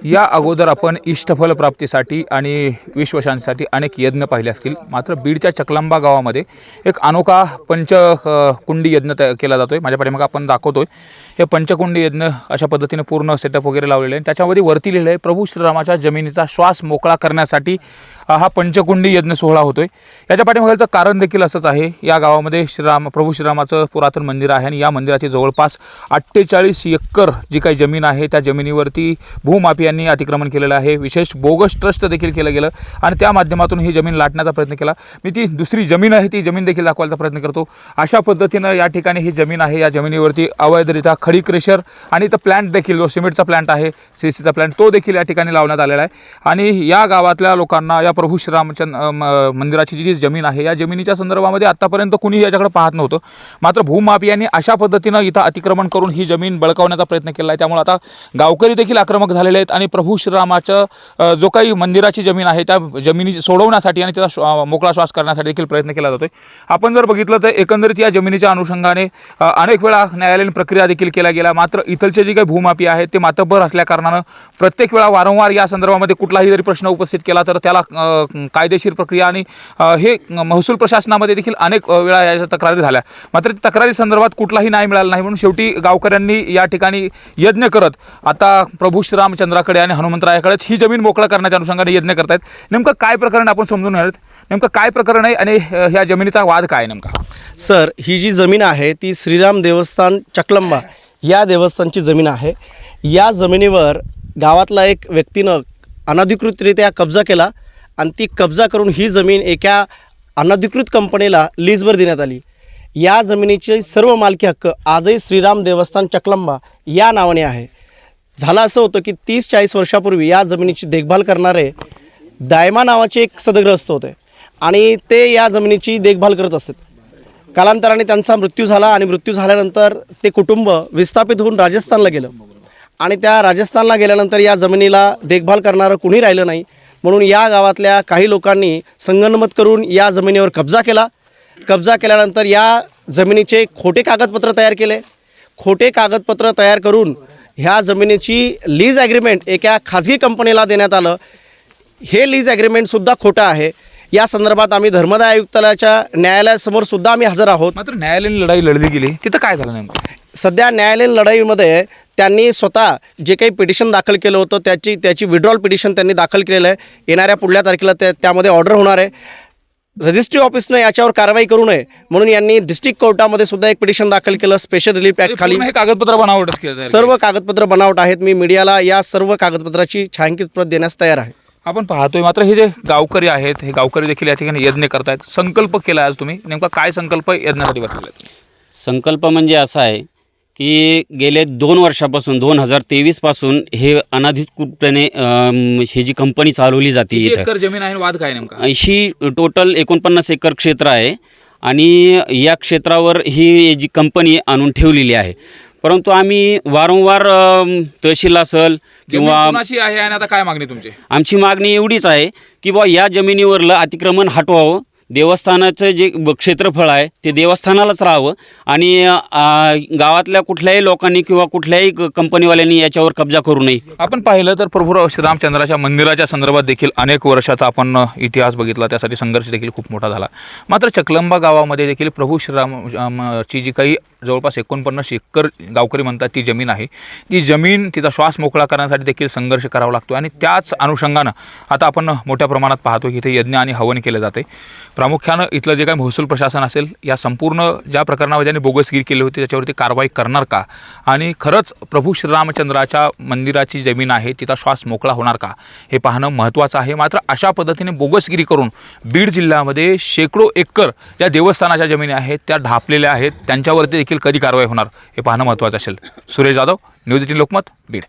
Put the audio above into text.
या अगोदर आपण इष्टफल प्राप्तीसाठी आणि विश्वशांतीसाठी अनेक यज्ञ पाहिले असतील, मात्र बीडच्या चकलांबा गावामध्ये एक अनोखा पंचकुंडी यज्ञ केला जातोय। माझ्या पाठीमागे आपण दाखवतोय हे पंचकुंडी यज्ञ अशा पद्धतीने पूर्ण सेटअप वगैरे लावलेले आहे। त्याच्यामध्ये वरती लिहिलं आहे प्रभू श्रीरामाच्या जमिनीचा श्वास मोकळा करण्यासाठी हा पंचकुंडी यज्ञ सोहळा होतोय। याच्या पाठीमागचं कारण देखील असंच आहे। या गावामध्ये प्रभू श्रीरामाचं पुरातन मंदिर आहे आणि या मंदिराची जवळपास 48 एकर जी काही जमीन आहे त्या जमिनीवरती भूमाफियांनी अतिक्रमण केलेलं आहे। विशेष बोगस ट्रस्ट देखील केलं गेलं आणि त्या माध्यमातून ही जमीन लाटण्याचा प्रयत्न केला। मी ती दुसरी जमीन आहे ती जमीन देखील दाखवायचा प्रयत्न करतो। अशा पद्धतीनं या ठिकाणी ही जमीन आहे। या जमिनीवरती अवैधरित्या खडी क्रेशर आणि इथं प्लांट देखील, जो सिमेंटचा प्लांट आहे, सीसीचा प्लांट, तो देखील या ठिकाणी लावण्यात आलेला आहे। आणि या गावातल्या लोकांना या प्रभू श्रीरामच्या मंदिराची जी जमीन आहे या जमिनीच्या संदर्भामध्ये आतापर्यंत कुणी याच्याकडे पाहत नव्हतं, मात्र भूमाफियांनी अशा पद्धतीनं इथं अतिक्रमण करून ही जमीन बळकावण्याचा प्रयत्न केला आहे। त्यामुळे आता गावकरी देखील आक्रमक झालेले आहेत आणि प्रभू श्रीरामाचं जो काही मंदिराची जमीन आहे त्या जमिनी सोडवण्यासाठी आणि त्याचा मोकळा श्वास करण्यासाठी देखील प्रयत्न केला जातोय। आपण जर बघितलं तर एकंदरीत या जमिनीच्या अनुषंगाने अनेक वेळा न्यायालयीन प्रक्रिया देखील केल्या गेल्या, मात्र इथलचे जे काही भूमाफिया आहेत ते मातब्बर असल्याकारणानं प्रत्येक वेळा वारंवार या संदर्भामध्ये कुठलाही जरी प्रश्न उपस्थित केला तर त्याला कायदेशीर प्रक्रिया आणि हे महसूल प्रशासनामध्ये देखील अनेक वेळा याच्या तक्रारी झाल्या, मात्र तक्रारी संदर्भात कुठलाही न्याय मिळाला नाही। म्हणून शेवटी गावकऱ्यांनी या ठिकाणी यज्ञ करत आता प्रभू श्रीरामचंद्राकडे आणि हनुमंतरायाकडेच ही जमीन मोकळा करण्याच्या अनुषंगाने यज्ञ करतायत। नेमकं काय प्रकरण आपण समजून घेणार, नेमकं काय प्रकरण आहे आणि ह्या जमिनीचा वाद काय नेमका? सर, ही जी जमीन आहे ती श्रीराम देवस्थान चकलंबा या देवस्थानची जमीन आहे। या जमिनीवर गावातला एक व्यक्तीनं अनधिकृतरित्या कब्जा केला आणि ती कब्जा करून ही जमीन एका अनधिकृत कंपनीला लीजवर देण्यात आली। या जमिनीचे सर्व मालकी हक्क आजही श्रीराम देवस्थान चकलंबा या नावाने आहे। झालं असं होतं की 30-40 वर्षापूर्वी या जमिनीची देखभाल करणारे दायमा नावाचे एक सदग्रस्त होते आणि ते या जमिनीची देखभाल करत असत। कालांतराने त्यांचा मृत्यू झाला आणि मृत्यू झाल्यानंतर ते कुटुंब विस्थापित होऊन राजस्थानला गेलं आणि त्या राजस्थानला गेल्यानंतर या जमिनीला देखभाल करणारं कुणी राहिलं नाही। म्हणून या गावातल्या काही लोकांनी संगनमत करून या जमिनीवर कब्जा केला। कब्जा केल्यानंतर या जमिनीचे खोटे कागदपत्र तयार केले। खोटे कागदपत्र तयार करून ह्या जमिनीची लीज ॲग्रीमेंट एका खाजगी कंपनीला देण्यात आलं। हे लीज ॲग्रीमेंटसुद्धा खोटं आहे। या संदर्भात आम्ही धर्मदाय आयुक्तालयाच्या न्यायालयासमोर सुद्धा आम्ही हजर आहोत। मात्र न्यायालयीन लढाई लढली गेली, तिथं काय झालं नेमकं? सध्या न्यायालयीन लढाईमध्ये त्यांनी स्वतः जे काही पिटिशन दाखल केलं होतं त्याची विड्रॉल पिटिशन त्यांनी दाखल केलेलं आहे। येणाऱ्या पुढल्या तारखेला त्यामध्ये ऑर्डर होणार आहे। रजिस्ट्री ऑफिसने याच्यावर कारवाई करू नये म्हणून यांनी डिस्ट्रिक्ट कोर्टामध्ये सुद्धा एक पिटिशन दाखल केलं। स्पेशल रिलीफ ॲक्ट खाली हे कागदपत्र बनावट सर्व कागदपत्र बनावट आहेत। मी मीडियाला या सर्व कागदपत्राची छायांकित प्रत देण्यास तयार आहे। आपण पाहतोय, मात्र हे जे गावकरी आहेत हे गावकरी देखील या ठिकाणी यज्ञ करतायत। संकल्प केला आज तुम्ही, नेमका काय संकल्प यज्ञासाठी बसलेला? संकल्प म्हणजे असा आहे की गेले 2 वर्षापासून 2023 पासून हे अनधिकृतपणे ही जी कंपनी चालवली जाते इथं एकर जमीन आहे, वाद काय नेमका? ही टोटल 49 एकर क्षेत्र आहे आणि या क्षेत्रावर ही जी कंपनी आणून ठेवलेली आहे। परंतु आम्ही वारंवार तहसील असेल किंवा कोणाची आहे आणि आता काय मागणी तुमची? आमची मागणी एवढीच आहे की बुवा या जमिनीवरलं अतिक्रमण हटवावं, देवस्थानाचं जे क्षेत्रफळ आहे ते देवस्थानालाच राहावं आणि गावातल्या कुठल्याही लोकांनी किंवा कुठल्याही कंपनीवाल्यांनी याच्यावर कब्जा करू नये। आपण पाहिलं तर प्रभू श्रीरामचंद्राच्या मंदिराच्या संदर्भात देखील अनेक वर्षाचा आपण इतिहास बघितला, त्यासाठी संघर्ष देखील खूप मोठा झाला। मात्र चकलंबा गावामध्ये देखील प्रभू श्रीरामची जी काही जवळपास 49 एकर गावकरी म्हणतात ती जमीन आहे, ती जमीन तिचा श्वास मोकळा करण्यासाठी देखील संघर्ष करावा लागतो आणि त्याच अनुषंगानं आता आपण मोठ्या प्रमाणात पाहतो की इथे यज्ञ आणि हवन केले जाते। प्रामुख्यानं इथलं जे काही महसूल प्रशासन असेल या संपूर्ण ज्या प्रकरणावर ज्यांनी बोगसगिरी केली होती त्याच्यावरती कारवाई करणार का आणि खरंच प्रभू श्रीरामचंद्राच्या मंदिराची जमीन आहे तिचा श्वास मोकळा होणार का हे पाहणं महत्त्वाचं आहे। मात्र अशा पद्धतीने बोगसगिरी करून बीड जिल्ह्यामध्ये शेकडो एकर ज्या देवस्थानाच्या जमिनी आहेत त्या ढापलेल्या आहेत, त्यांच्यावरती देखील कधी कारवाई होणार हे पाहणं महत्त्वाचं असेल। सुरेश जाधव, न्यूज 18 लोकमत, बीड।